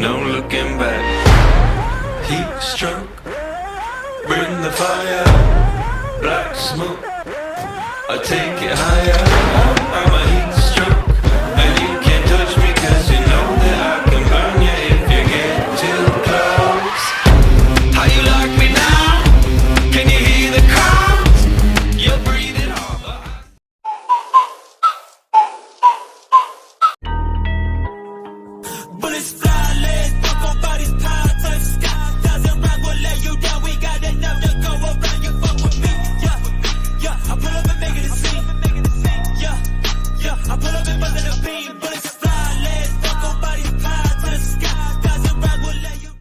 no looking back. Heat stroke, bring the fire. Black smoke, I take it higher. I'm a heat stroke, and you can't touch me 'cause you know that I can burn you if you get too close. How you like me now? Can you hear the crowd? You're breathing hard. Bullets fly, legs walk on bodies tied to the sky. Doesn't rock will let you down. We got enough to go around. You fuck with me, yeah, yeah. I pull up and make it a scene, yeah, yeah. I pull up and bust in the beam. Bullets fly, legs walk on bodies tied to the sky. Doesn't rock will let you.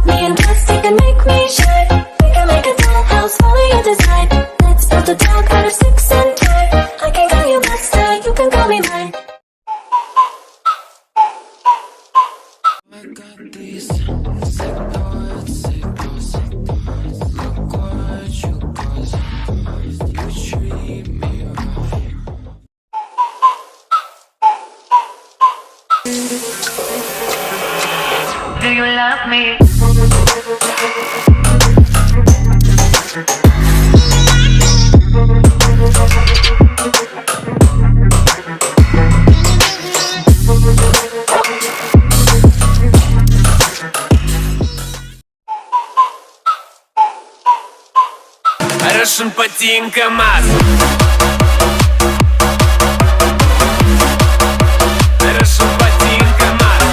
Fantastic and make me shine. We can make a dollhouse, follow your design. Let's build a dog out of sticks and time. I can call you master, you can call me mine. I got these sick thoughts, look what you cause. You treat me right. Do you love me? Russian ботинка МАЗ. Russian ботинка МАЗ.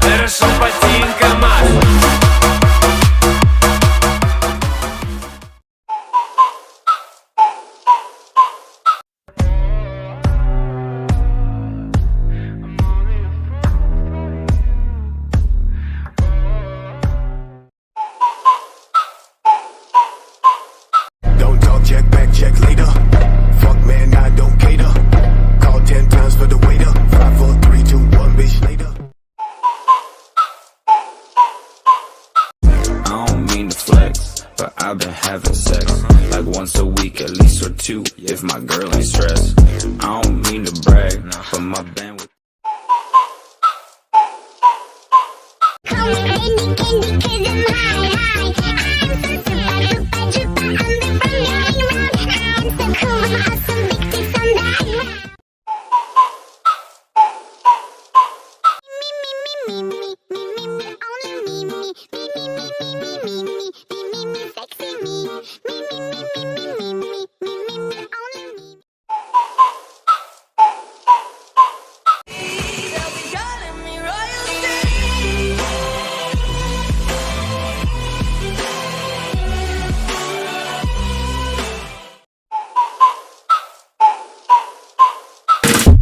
Russian ботинка МАЗ. Check later. Fuck man, I don't cater. Call 10 times for the waiter. 5, 4, 3, 2, 1, bitch later. I don't mean to flex, but I've been having sex like once a week, at least or two, if my girl ain't stressed. I don't mean to brag, but my bandwidth.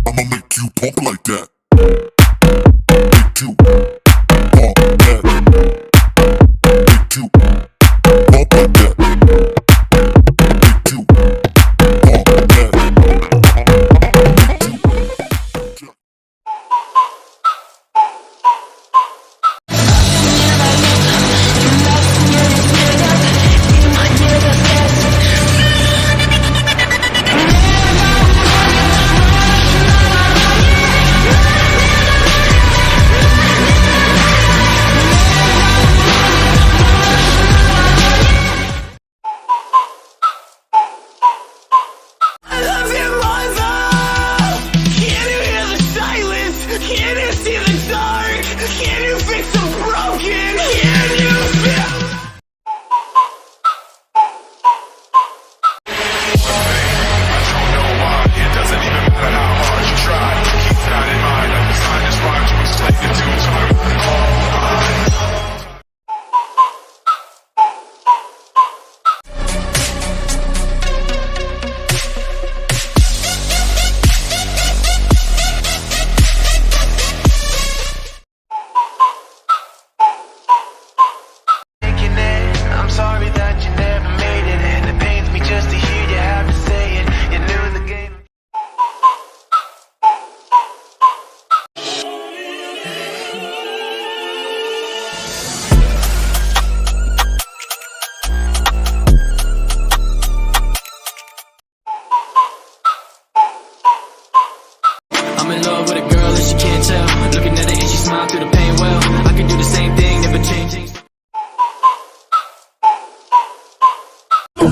I'ma make you pump like that. Make you pump that. Make you pump like that.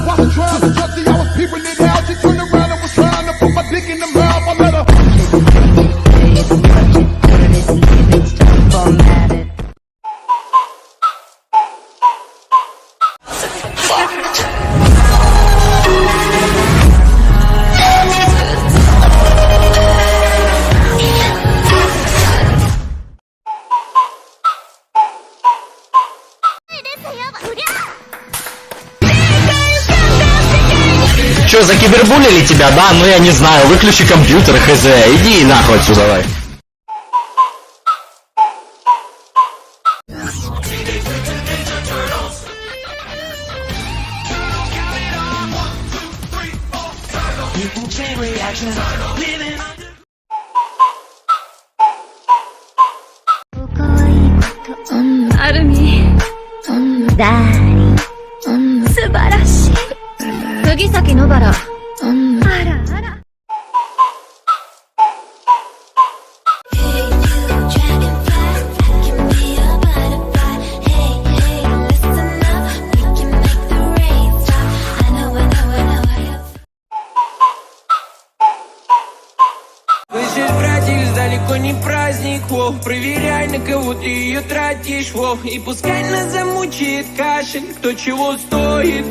while she trying to touch it, I was peeping it out. She turned around and was trying to put my dick in the mouth. I let her. Че, закибербулили тебя, да? Ну я не знаю, выключи компьютер, хз, иди нахуй отсюда, давай. Вы здесь, братик, далеко не праздник, во. Проверяй, на кого ты ее тратишь, во. И пускай нас замучает кашель, кто чего стоит.